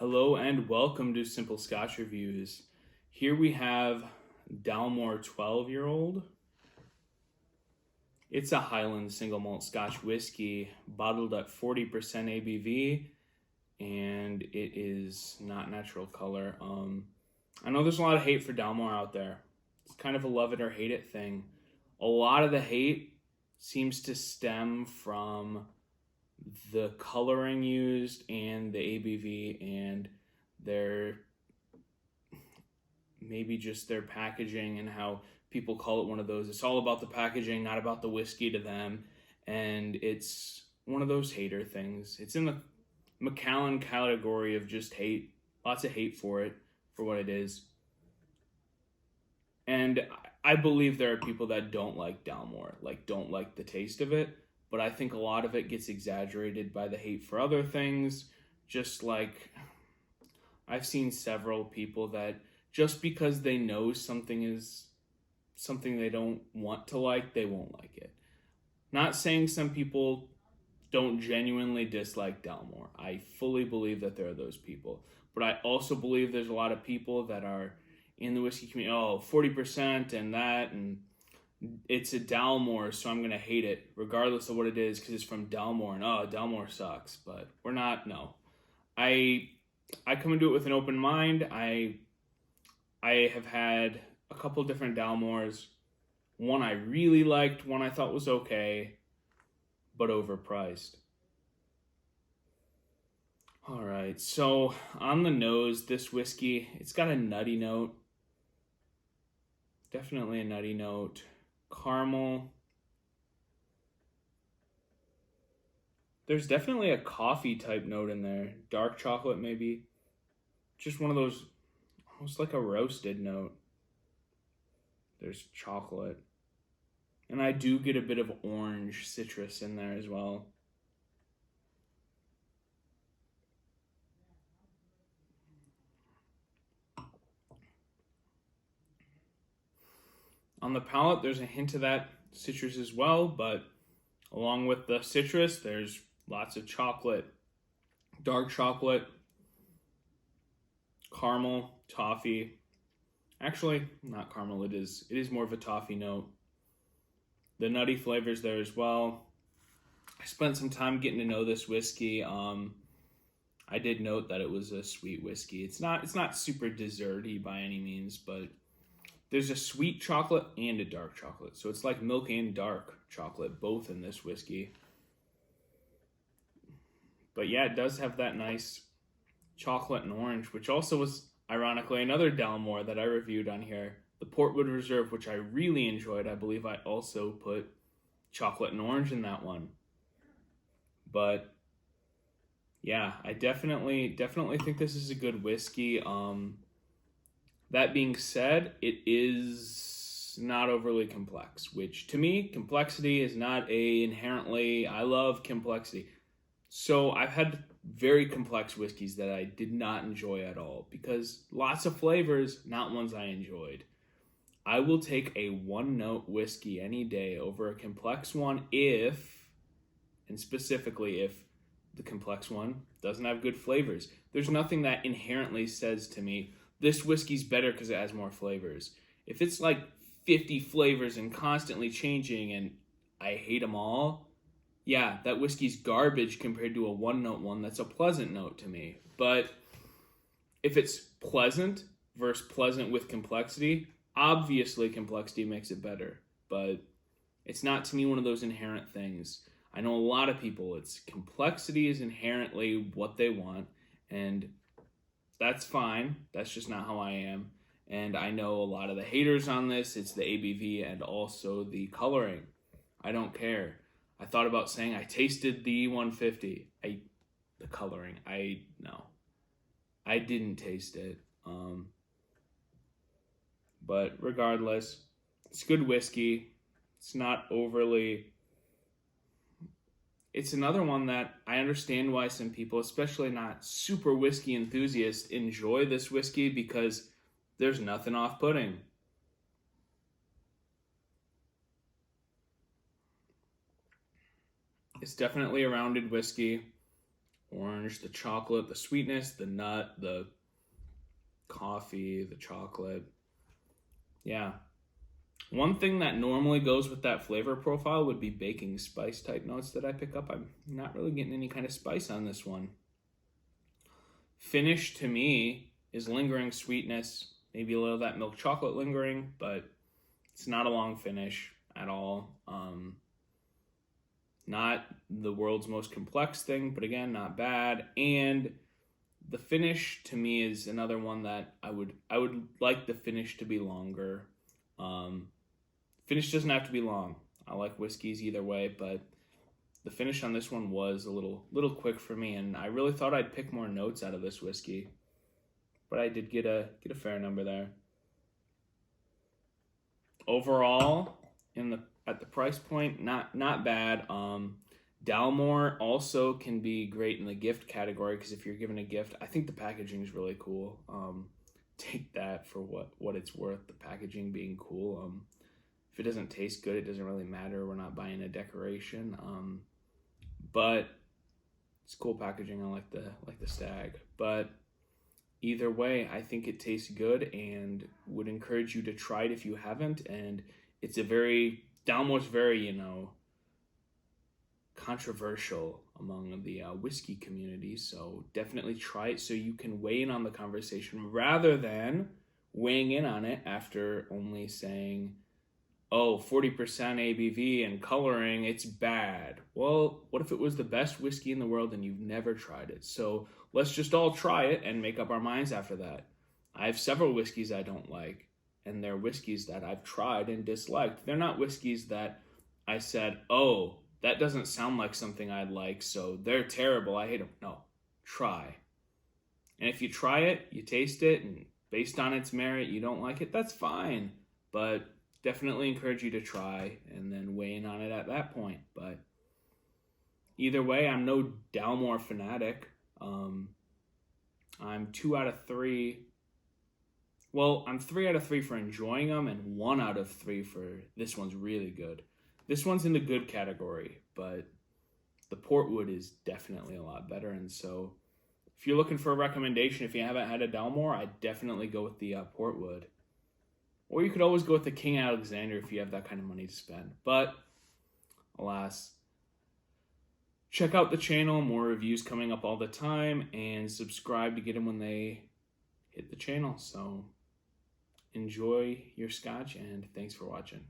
Hello and welcome to Simple Scotch Reviews. Here we have Dalmore 12-year-old. It's a Highland single malt Scotch whiskey bottled at 40% ABV, and it is not natural color. I know there's a lot of hate for Dalmore out there. It's kind of a love it or hate it thing. A lot of the hate seems to stem from the coloring used and the ABV and their maybe just their packaging and how people call it one of those. It's all about the packaging, not about the whiskey to them. And it's one of those hater things. It's in the Macallan category of just hate. Lots of hate for it, for what it is. And I believe there are people that don't like Dalmore, don't like the taste of it. But I think a lot of it gets exaggerated by the hate for other things. Just like I've seen several people that just because they know something is something they don't want to like, they won't like it. Not saying some people don't genuinely dislike Dalmore. I fully believe that there are those people. But I also believe there's a lot of people that are in the whiskey community, 40% and that, and it's a Dalmore, so I'm going to hate it, regardless of what it is, because it's from Dalmore, and Dalmore sucks. But we're not, no. I come into it with an open mind. I have had a couple different Dalmores. One I really liked, one I thought was okay, but overpriced. All right, so on the nose, this whiskey, it's got a nutty note. Definitely a nutty note. Caramel. There's definitely a coffee type note in there. Dark chocolate maybe. Just one of those, almost like a roasted note. There's chocolate. And I do get a bit of orange citrus in there as well. On the palate, there's a hint of that citrus as well, but along with the citrus, there's lots of chocolate, dark chocolate, caramel, toffee. Actually, not caramel, it is more of a toffee note. The nutty flavors there as well. I spent some time getting to know this whiskey. I did note that it was a sweet whiskey. It's not super desserty by any means, but there's a sweet chocolate and a dark chocolate. So it's like milk and dark chocolate, both in this whiskey. But yeah, it does have that nice chocolate and orange, which also was, ironically, another Dalmore that I reviewed on here. The Portwood Reserve, which I really enjoyed. I believe I also put chocolate and orange in that one. But yeah, I definitely think this is a good whiskey. That being said, it is not overly complex, which to me, complexity is not inherently, I love complexity. So I've had very complex whiskeys that I did not enjoy at all because lots of flavors, not ones I enjoyed. I will take a one-note whiskey any day over a complex one if, and specifically if, the complex one doesn't have good flavors. There's nothing that inherently says to me, this whiskey's better because it has more flavors. If it's like 50 flavors and constantly changing and I hate them all, yeah, that whiskey's garbage compared to a one-note one that's a pleasant note to me. But if it's pleasant versus pleasant with complexity, obviously complexity makes it better. But it's not to me one of those inherent things. I know a lot of people, it's complexity is inherently what they want, and that's fine. That's just not how I am. And I know a lot of the haters on this, it's the ABV and also the coloring. I don't care. I thought about saying I tasted the 150. The coloring, no. I didn't taste it. But regardless, it's good whiskey. It's not overly... It's another one that I understand why some people, especially not super whiskey enthusiasts, enjoy this whiskey because there's nothing off-putting. It's definitely a rounded whiskey. orange, the chocolate, the sweetness, the nut, the coffee, the chocolate. Yeah. One thing that normally goes with that flavor profile would be baking spice type notes that I pick up. I'm not really getting any kind of spice on this one. Finish to me is lingering sweetness, maybe a little of that milk chocolate lingering, but it's not a long finish at all. Not the world's most complex thing, but again, not bad. And the finish to me is another one that I would like the finish to be longer. Finish doesn't have to be long. I like whiskeys either way, but the finish on this one was a little quick for me, and I really thought I'd pick more notes out of this whiskey, but I did get a fair number there. Overall, at the price point, not bad. Dalmore also can be great in the gift category, because if you're giving a gift, I think the packaging is really cool. Take that for what it's worth, the packaging being cool. If it doesn't taste good, it doesn't really matter. We're not buying a decoration. But it's cool packaging. I like the Stag. But either way, I think it tastes good and would encourage you to try it if you haven't. And it's Dalmore's very, controversial among the whiskey community. So definitely try it so you can weigh in on the conversation rather than weighing in on it after only saying, oh, 40% ABV and coloring, it's bad. Well, what if it was the best whiskey in the world and you've never tried it? So let's just all try it and make up our minds after that. I have several whiskeys I don't like, and they're whiskeys that I've tried and disliked. They're not whiskeys that I said, oh, that doesn't sound like something I'd like, so they're terrible, I hate them. No, try. And if you try it, you taste it, and based on its merit, you don't like it, that's fine. But definitely encourage you to try and then weigh in on it at that point. But either way, I'm no Dalmore fanatic. I'm 2 out of 3. Well, I'm 3 out of 3 for enjoying them, and 1 out of 3 for this one's really good. This one's in the good category, but the Portwood is definitely a lot better. And so if you're looking for a recommendation, if you haven't had a Dalmore, I'd definitely go with the Portwood. Or you could always go with the King Alexander if you have that kind of money to spend. But, alas, check out the channel. More reviews coming up all the time. And subscribe to get them when they hit the channel. So, enjoy your Scotch, and thanks for watching.